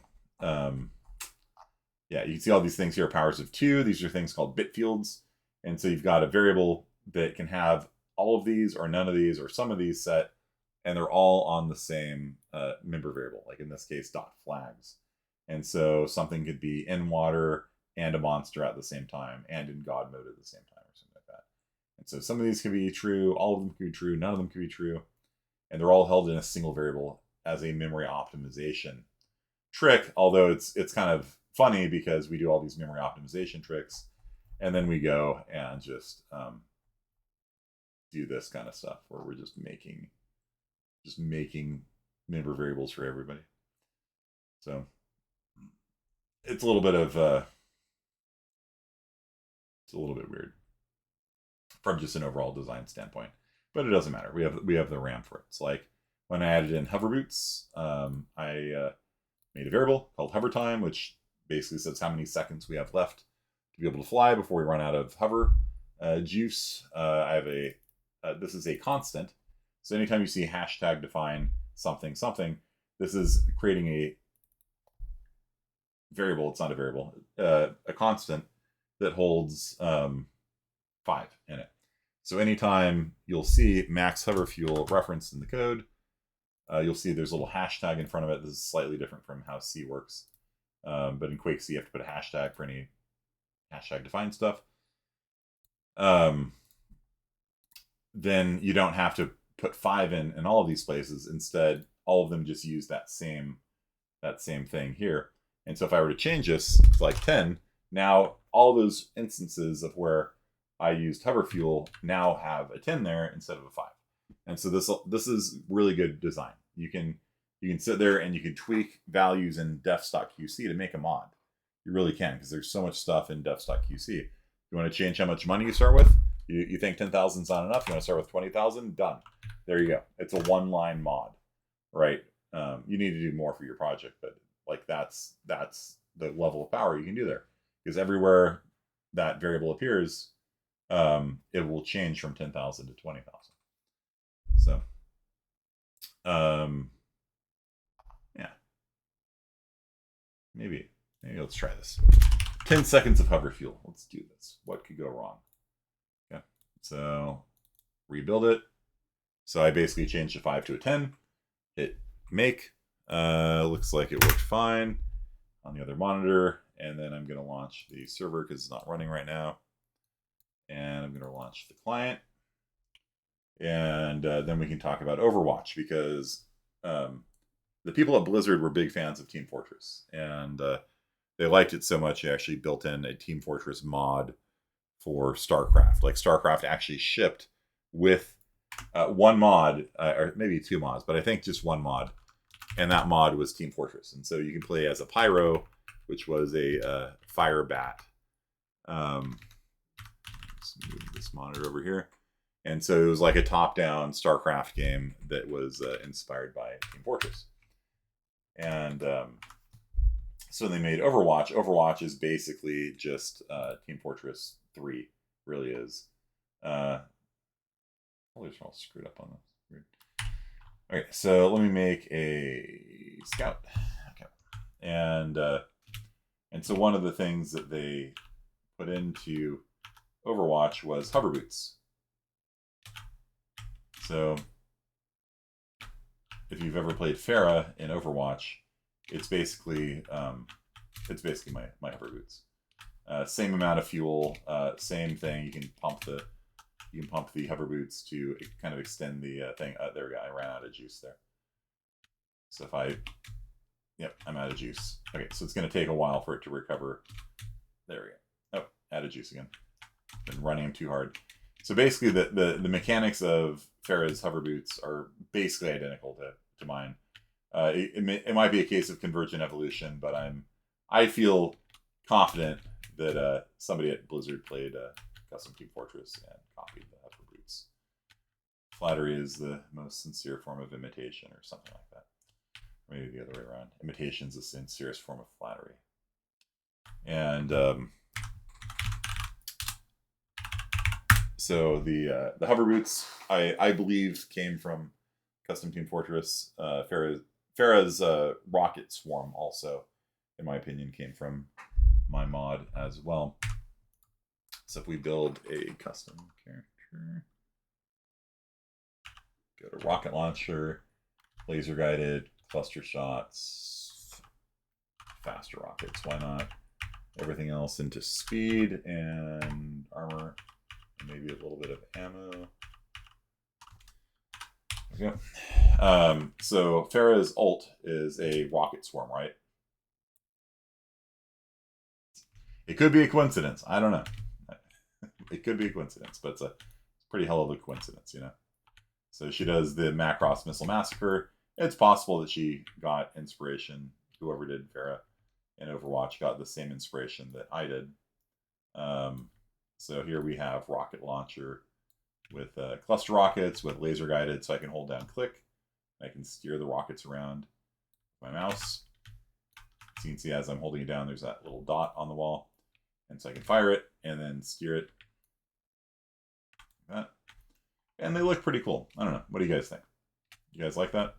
Speaker 1: yeah, you can see all these things here, powers of 2. These are things called bit fields. And so you've got a variable that can have all of these or none of these or some of these set, and they're all on the same member variable, like in this case, dot flags. And so something could be in water and a monster at the same time, and in God mode at the same time, or something like that. And so some of these can be true, all of them can be true, none of them can be true, and they're all held in a single variable as a memory optimization trick, although it's kind of funny because we do all these memory optimization tricks, and then we go and just do this kind of stuff where we're just making member variables for everybody. So it's a little bit of it's a little bit weird from just an overall design standpoint, but it doesn't matter. We have the RAM for it. It's like when I added in hover boots, I made a variable called hover time, which basically says how many seconds we have left to be able to fly before we run out of hover juice. I have this is a constant. So anytime you see hashtag define something, this is creating a variable. It's not a variable, a constant that holds 5 in it. So anytime you'll see max hover fuel referenced in the code, you'll see there's a little hashtag in front of it. This is slightly different from how C works. But in QuakeC, you have to put a hashtag for any hashtag defined stuff. Then you don't have to put 5 in all of these places. Instead, all of them just use that same thing here. And so if I were to change this to like 10, now all those instances of where I used hover fuel now have a 10 there instead of a 5. And so this is really good design. You can sit there and you can tweak values in def.qc to make a mod. You really can, because there's so much stuff in def.qc. You want to change how much money you start with? You think 10,000 is not enough? You want to start with 20,000? Done. There you go. It's a one-line mod, right? You need to do more for your project, but like that's the level of power you can do there, because everywhere that variable appears, it will change from 10,000 to 20,000. So, yeah, maybe let's try this. 10 seconds of hover fuel. Let's do this. What could go wrong? Okay, so rebuild it. So I basically changed a 5 to a 10. Hit make. Looks like it worked fine on the other monitor. And then I'm going to launch the server because it's not running right now. And I'm going to launch the client. And then we can talk about Overwatch, because the people at Blizzard were big fans of Team Fortress. And they liked it so much, they actually built in a Team Fortress mod for StarCraft. Like, StarCraft actually shipped with one mod, or maybe 2 mods, but I think just one mod. And that mod was Team Fortress. And so you can play as a Pyro, which was a fire bat. Let's move this monitor over here. And so it was like a top-down StarCraft game that was inspired by Team Fortress. And so they made Overwatch. Overwatch is basically just Team Fortress 3, really is. Oh, they're all screwed up on this. Weird. Okay, so let me make a scout. Okay, and so one of the things that they put into Overwatch was hover boots. So if you've ever played Pharah in Overwatch, it's basically my hover boots. Same amount of fuel, same thing. You can pump the hover boots to kind of extend the thing. There we go. I ran out of juice there. So if I'm out of juice. Okay, so it's going to take a while for it to recover. There we go. Oh, out of juice again. Been running them too hard. So basically, the mechanics of Pharah's hover boots are basically identical to mine. It might be a case of convergent evolution, but I feel confident that somebody at Blizzard played Custom Team Fortress and copied the hover boots. Flattery is the most sincere form of imitation, or something like that. Or maybe the other way around. Imitation is the sincerest form of flattery. And so the hover boots, I believe, came from Custom Team Fortress. Pharah's rocket swarm also, in my opinion, came from my mod as well. So if we build a custom character, go to rocket launcher, laser guided, cluster shots, faster rockets, why not? Everything else into speed and armor, and maybe a little bit of ammo. Okay. So Pharah's ult is a rocket swarm, right? It could be a coincidence. I don't know. It could be a coincidence, but it's a pretty hell of a coincidence, you know? So she does the Macross Missile Massacre. It's possible that she got inspiration, whoever did Pharah in Overwatch got the same inspiration that I did. So here we have rocket launcher with cluster rockets with laser guided, so I can hold down click. I can steer the rockets around with my mouse. So you can see as I'm holding it down, there's that little dot on the wall. And so I can fire it and then steer it. Like that. And they look pretty cool. I don't know. What do you guys think? You guys like that?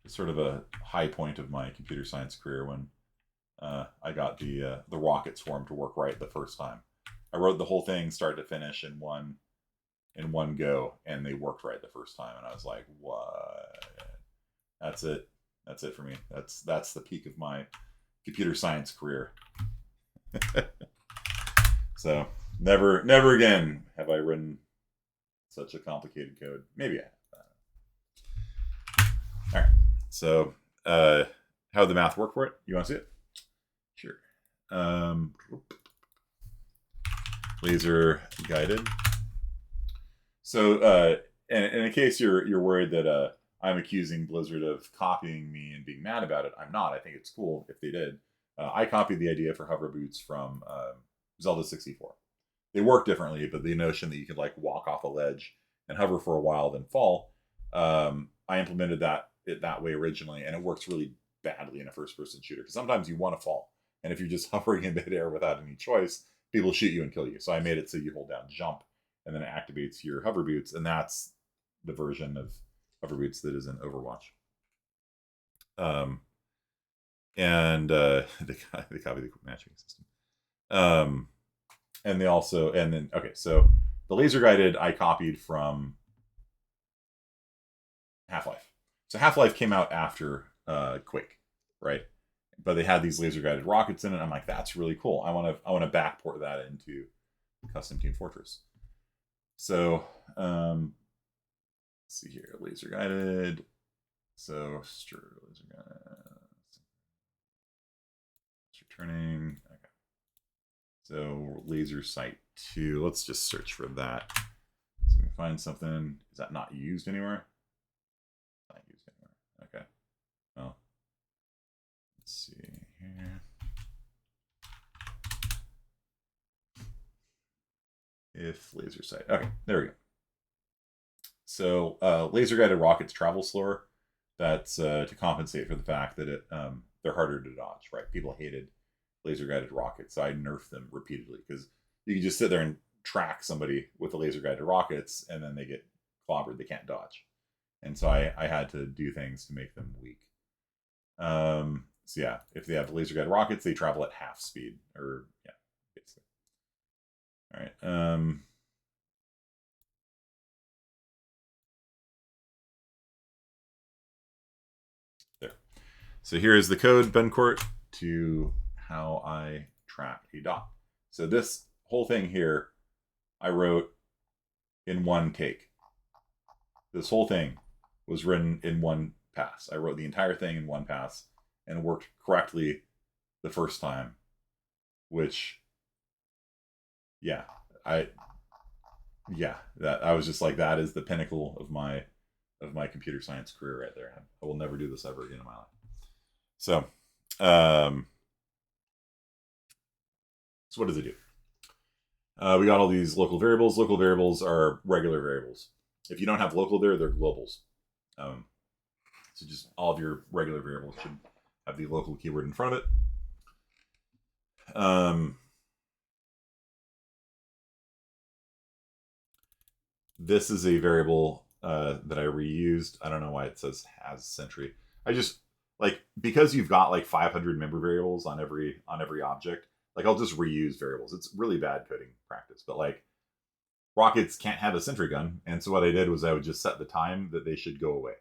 Speaker 1: It's sort of a high point of my computer science career when I got the rocket swarm to work right the first time. I wrote the whole thing start to finish in one go, and they worked right the first time, and I was like, what? That's it. That's it for me. That's the peak of my computer science career. So never again have I written such a complicated code. Maybe I have. All right. So how the math work for it? You want to see it? Sure. Laser guided. So in case you're worried that I'm accusing Blizzard of copying me and being mad about it, I'm not. I think it's cool if they did. I copied the idea for hover boots from Zelda 64. They work differently, but the notion that you could like walk off a ledge and hover for a while then fall, I implemented it that way originally, and it works really badly in a first-person shooter because sometimes you want to fall, and if you're just hovering in midair without any choice, people shoot you and kill you. So I made it so you hold down jump, and then it activates your hover boots, and that's the version of hover boots that is in Overwatch. And they copy the matching system. And then so the laser guided I copied from Half-Life. So Half-Life came out after Quake, right? But they had these laser guided rockets in it. I'm like, that's really cool. I want to backport that into Custom Team Fortress. So let's see here, laser guided. So laser guided. It's returning. Okay. So laser sight 2. Let's just search for that. So we can find something. Is that not used anywhere? Not used anywhere. Okay. Well, let's see here. If laser sight. Okay, there we go. So laser guided rockets travel slower. That's to compensate for the fact that they're harder to dodge. Right? People hated laser guided rockets, so I nerfed them repeatedly because you can just sit there and track somebody with the laser guided rockets, and then they get clobbered. They can't dodge, and so I had to do things to make them weak. So yeah, if they have laser guided rockets, they travel at half speed, or yeah, basically. All right. There. So here is the code, Bencourt, to how I track a dot. So this whole thing here, I wrote in one take. This whole thing was written in one pass. I wrote the entire thing in one pass and worked correctly the first time, which, yeah, that I was just like, that is the pinnacle of my computer science career right there. I will never do this ever again in my life. So, so what does it do? We got all these local variables. Local variables are regular variables. If you don't have local there, they're globals. So just all of your regular variables should have the local keyword in front of it. This is a variable that I reused. I don't know why it says has century. I just like, because you've got like 500 member variables on every object, like I'll just reuse variables. It's really bad coding practice, but like rockets can't have a sentry gun, and so what I did was I would just set the time that they should go away.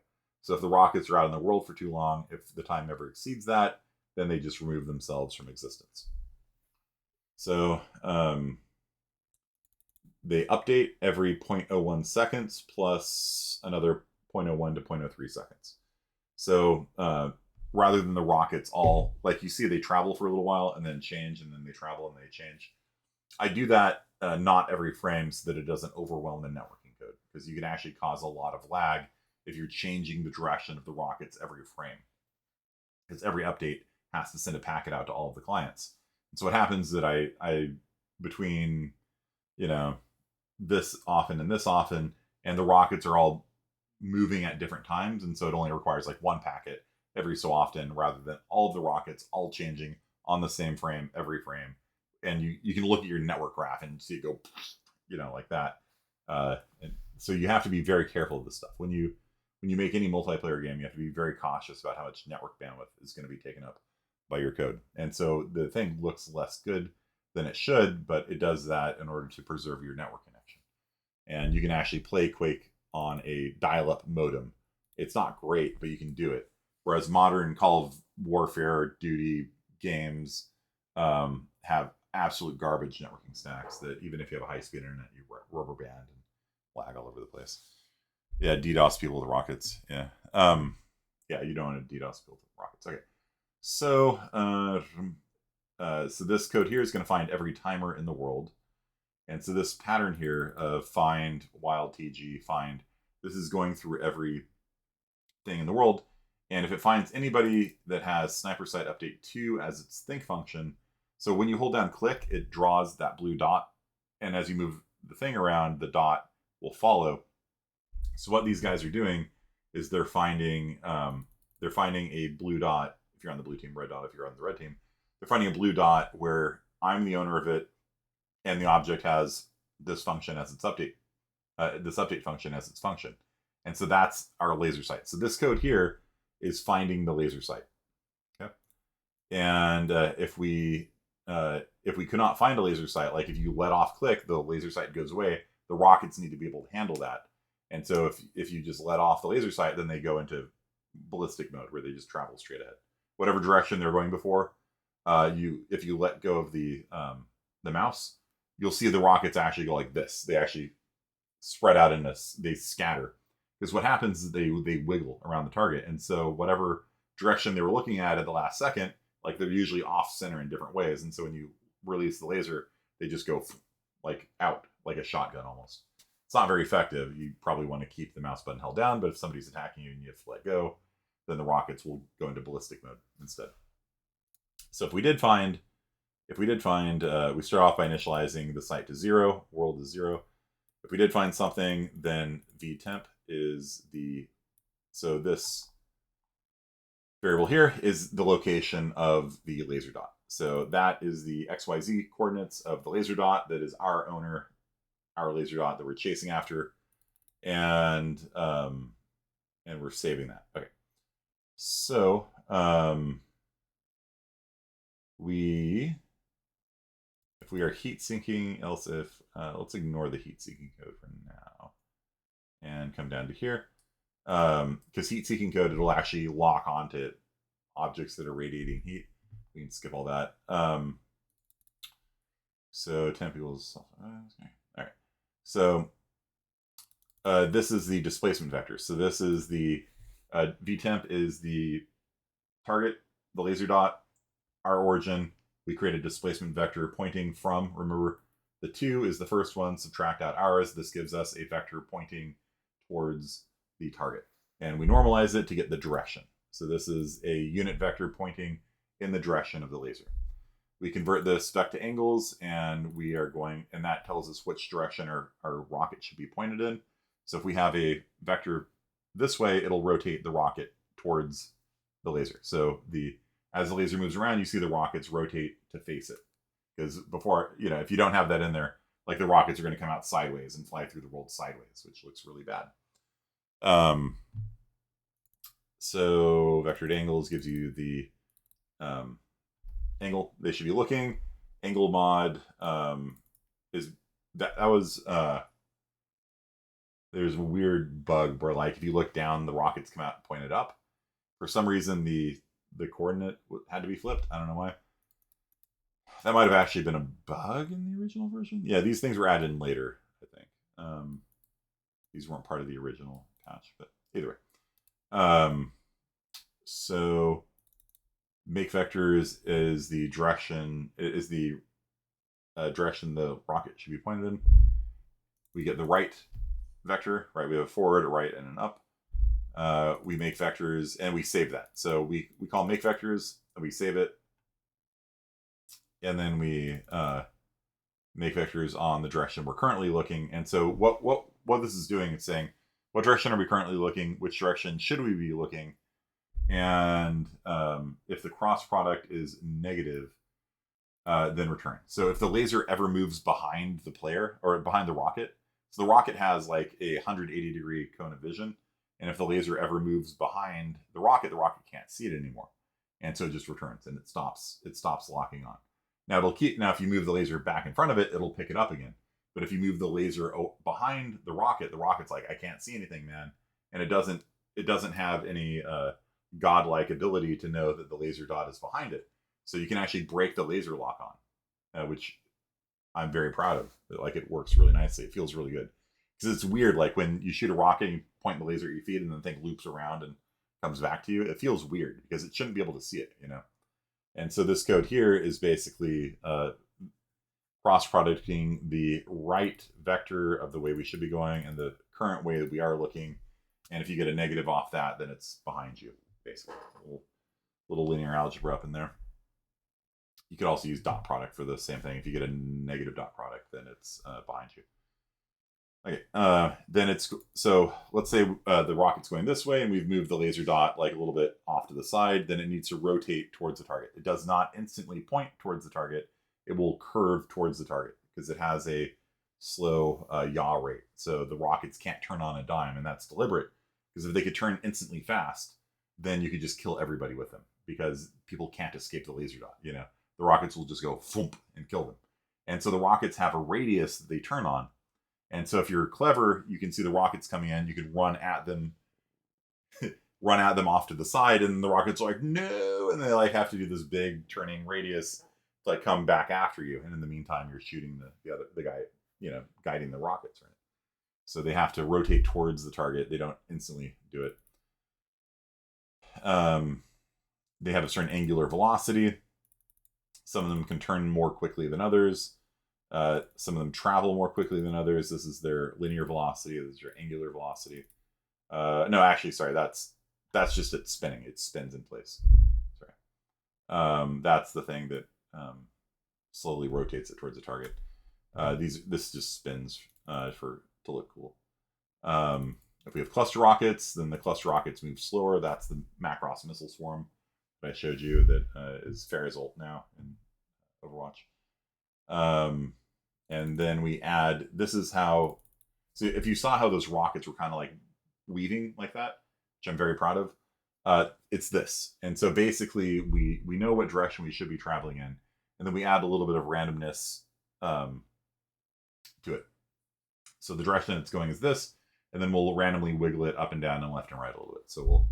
Speaker 1: So if the rockets are out in the world for too long, if the time ever exceeds that, then they just remove themselves from existence. So they update every 0.01 seconds plus another 0.01 to 0.03 seconds. So rather than the rockets all, like you see, they travel for a little while and then change, and then they travel and they change. I do that not every frame so that it doesn't overwhelm the networking code, because you can actually cause a lot of lag if you're changing the direction of the rockets every frame, because every update has to send a packet out to all of the clients. And so what happens is that I between, you know, this often and this often, and the rockets are all moving at different times, and so it only requires like one packet every so often, rather than all of the rockets all changing on the same frame every frame. And you can look at your network graph and see it go, like that. And so you have to be very careful of this stuff. When you make any multiplayer game, you have to be very cautious about how much network bandwidth is going to be taken up by your code. And so the thing looks less good than it should, but it does that in order to preserve your network connection. And you can actually play Quake on a dial-up modem. It's not great, but you can do it. Whereas modern Call of Warfare, Duty games have absolute garbage networking stacks that even if you have a high-speed internet, you rubber band and lag all over the place. Yeah, DDoS people with rockets. Yeah. Yeah, you don't want to DDoS people with rockets. Okay. So, so this code here is going to find every timer in the world. And so this pattern here of find, wild TG, find, this is going through every thing in the world. And if it finds anybody that has Sniper Sight Update 2 as its think function, so when you hold down click, it draws that blue dot. And as you move the thing around, the dot will follow. So what these guys are doing is they're finding a blue dot. If you're on the blue team, red dot if you're on the red team. They're finding a blue dot where I'm the owner of it, and the object has this function as its update, this update function as its function. And so that's our laser sight. So this code here is finding the laser sight. Okay. And if we could not find a laser sight, like if you let off click, the laser sight goes away. The rockets need to be able to handle that. And so if you just let off the laser sight, then they go into ballistic mode where they just travel straight ahead. Whatever direction they're going before, if you let go of the mouse, you'll see the rockets actually go like this. They actually spread out in this. They scatter. Because what happens is they wiggle around the target. And so whatever direction they were looking at the last second, like they're usually off center in different ways. And so when you release the laser, they just go like out, like a shotgun almost. It's not very effective. You probably want to keep the mouse button held down, but if somebody's attacking you and you have to let go, then the rockets will go into ballistic mode instead. So if we did find, we start off by initializing the site to 0, world is 0. If we did find something, then vtemp is so this variable here is the location of the laser dot. So that is the XYZ coordinates of the laser dot. That is our owner, our laser dot that we're chasing after, and we're saving that. Okay. So if we are heat sinking, else if let's ignore the heat seeking code for now and come down to here, because heat seeking code, it'll actually lock onto objects that are radiating heat. We can skip all that. So temp equals okay. All right. So this is the displacement vector. So this is the vtemp is the target, the laser dot, our origin. We create a displacement vector pointing from, remember, the 2 is the first one, subtract out ours. This gives us a vector pointing towards the target. And we normalize it to get the direction. So this is a unit vector pointing in the direction of the laser. We convert this back to angles, and we are going, and that tells us which direction our rocket should be pointed in. So if we have a vector this way, it'll rotate the rocket towards the laser. So as the laser moves around, you see the rockets rotate to face it. Because before, if you don't have that in there, like the rockets are going to come out sideways and fly through the world sideways, which looks really bad. So vectored angles gives you the angle they should be looking. Angle mod is there's a weird bug where, like, if you look down, the rockets come out pointed up. For some reason, the coordinate had to be flipped. I don't know why. That might have actually been a bug in the original version. Yeah, these things were added in later, I think. These weren't part of the original patch, but either way. So make vectors is the direction direction the rocket should be pointed in. We get the right vector, right? We have a forward, a right, and an up. We make vectors and we save that. So we call make vectors and we save it. And then we make vectors on the direction we're currently looking. And so what this is doing is saying, what direction are we currently looking? Which direction should we be looking? And if the cross product is negative, then return. So if the laser ever moves behind the player or behind the rocket, so the rocket has like a 180-degree cone of vision. And if the laser ever moves behind the rocket can't see it anymore. And so it just returns and it stops locking on. Now if you move the laser back in front of it, it'll pick it up again. But if you move the laser behind the rocket's like, I can't see anything, man. And it doesn't have any godlike ability to know that the laser dot is behind it. So you can actually break the laser lock on, which I'm very proud of. Like, it works really nicely. It feels really good. Because it's weird, like when you shoot a rocket and you point the laser at your feet and the thing loops around and comes back to you. It feels weird because it shouldn't be able to see it, And so this code here is basically cross-producting the right vector of the way we should be going and the current way that we are looking. And if you get a negative off that, then it's behind you, basically. A little linear algebra up in there. You could also use dot product for the same thing. If you get a negative dot product, then it's behind you. Okay, then so let's say the rocket's going this way and we've moved the laser dot like a little bit off to the side, then it needs to rotate towards the target. It does not instantly point towards the target. It will curve towards the target because it has a slow yaw rate. So the rockets can't turn on a dime, and that's deliberate because if they could turn instantly fast, then you could just kill everybody with them because people can't escape the laser dot, The rockets will just go thump and kill them. And so the rockets have a radius that they turn on. And so if you're clever, you can see the rockets coming in. You could run at them off to the side, and the rockets are like, no, and they like have to do this big turning radius to like come back after you. And in the meantime, you're shooting the guy, guiding the rockets, right? So they have to rotate towards the target. They don't instantly do it. They have a certain angular velocity. Some of them can turn more quickly than others. Some of them travel more quickly than others. This is their linear velocity. This is your angular velocity. No, actually, sorry. That's just it spinning. It spins in place. Sorry. That's the thing that slowly rotates it towards the target. This just spins to look cool. If we have cluster rockets, then the cluster rockets move slower. That's the Macross missile swarm that I showed you that is Pharah's ult now in Overwatch. And then we add, this is how, so if you saw how those rockets were kind of like weaving like that, which I'm very proud of, it's this. And so basically we know what direction we should be traveling in, and then we add a little bit of randomness to it. So the direction it's going is this, and then we'll randomly wiggle it up and down and left and right a little bit. So we'll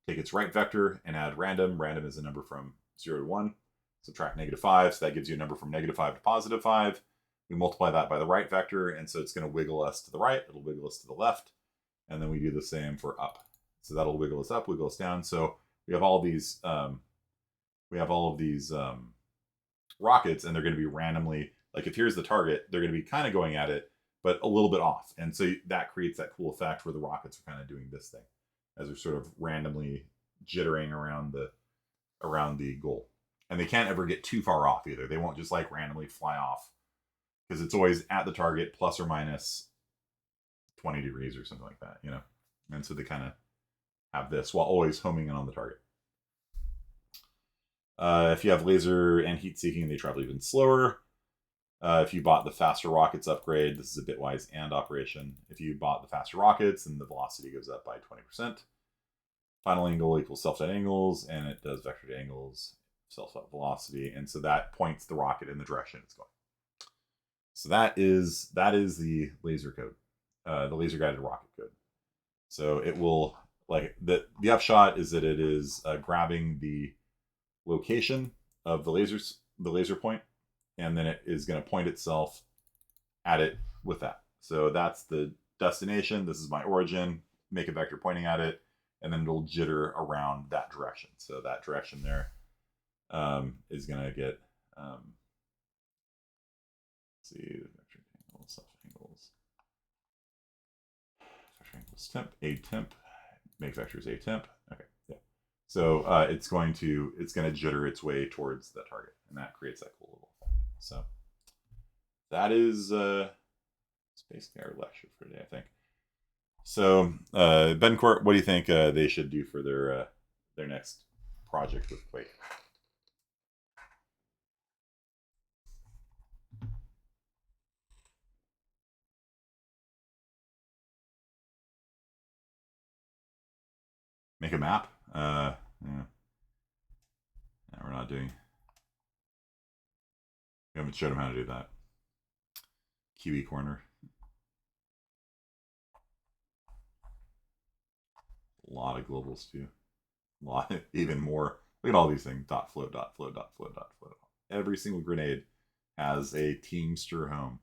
Speaker 1: take its right vector and add random. Random is a number from 0 to 1. Subtract -5, so that gives you a number from -5 to +5. We multiply that by the right vector, and so it's going to wiggle us to the right. It'll wiggle us to the left, and then we do the same for up. So that'll wiggle us up, wiggle us down. So we have all these, rockets, and they're going to be randomly, like if here's the target, they're going to be kind of going at it, but a little bit off. And so that creates that cool effect where the rockets are kind of doing this thing as they're sort of randomly jittering around the goal. And they can't ever get too far off either. They won't just like randomly fly off, because it's always at the target plus or minus 20 degrees or something like that, you know? And so they kind of have this while always homing in on the target. If you have laser and heat seeking, they travel even slower. If you bought the faster rockets upgrade, this is a bitwise and operation. If you bought the faster rockets, then the velocity goes up by 20%. Final angle equals self-set angles, and it does vector angles, self-set velocity, and so that points the rocket in the direction it's going. So that is the laser code, the laser guided rocket code. So it will, like, the upshot is that it is grabbing the location of the laser point, and then it is going to point itself at it with that. So that's the destination. This is my origin. Make a vector pointing at it, and then it'll jitter around that direction. So that direction there is going to get, let's see, vector angles, self angles, vector angles temp, a temp, make vectors a temp. Okay, yeah. So it's going to jitter its way towards the target, and that creates that cool little effect. So that is it's basically our lecture for today, I think. So Bencourt, what do you think they should do for their next project with Quake? Make a map? Yeah. No, we're not doing. We haven't showed them how to do that. Kiwi corner. A lot of globals too. A lot, even more. Look at all these things. Dot float, dot float, dot float, dot float. Every single grenade has a Teamster home.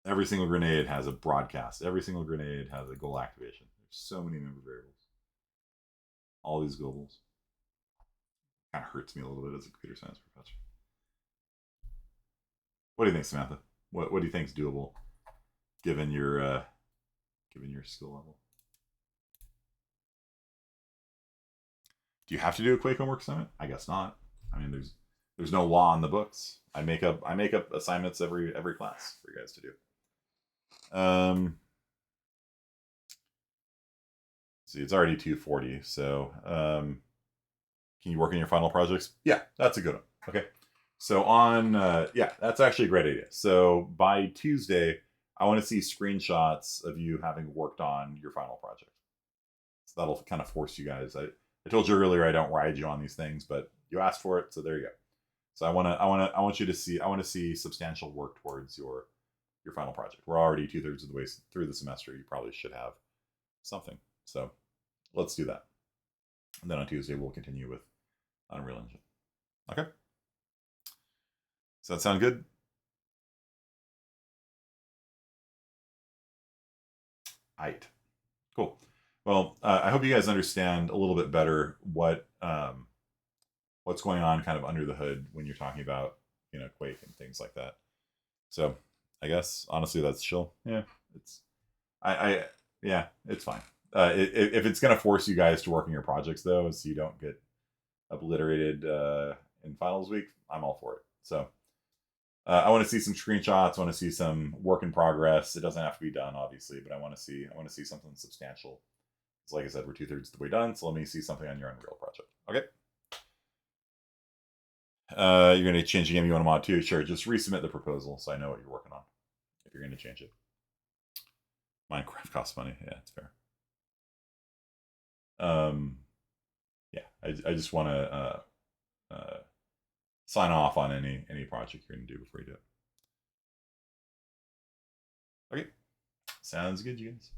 Speaker 1: Every single grenade has a broadcast. Every single grenade has a goal activation. There's so many member variables. All these globals. Kind of hurts me a little bit as a computer science professor. What do you think, Samantha? What do you think is doable, given your skill level? Do you have to do a Quake homework assignment? I guess not. I mean, there's no law in the books. I make up assignments every class for you guys to do. See, it's already 2:40, so can you work on your final projects? Yeah, that's a good one. Okay. So yeah, that's actually a great idea. So by Tuesday, I want to see screenshots of you having worked on your final project. So that'll kind of force you guys. I told you earlier I don't ride you on these things, but you asked for it, so there you go. So I want you to see. I want to see substantial work towards your final project. We're already 2/3 of the way through the semester. You probably should have something. So let's do that. And then on Tuesday we'll continue with Unreal Engine. Okay. Does that sound good? Aight. Cool. Well, I hope you guys understand a little bit better what's going on kind of under the hood when you're talking about, you know, Quake and things like that. So I guess honestly that's chill. Yeah, it's yeah, it's fine. If it's gonna force you guys to work on your projects though, so you don't get obliterated in finals week, I'm all for it. So I want to see some screenshots. I want to see some work in progress. It doesn't have to be done, obviously, but I want to see something substantial. So like I said, we're 2/3 of the way done. So let me see something on your Unreal project. Okay. You're going to change the game you want to mod too. Sure. Just resubmit the proposal so I know what you're working on. If you're going to change it. Minecraft costs money. Yeah, it's fair. Yeah, I just want to sign off on any project you're going to do before you do it. Okay. Sounds good, you guys.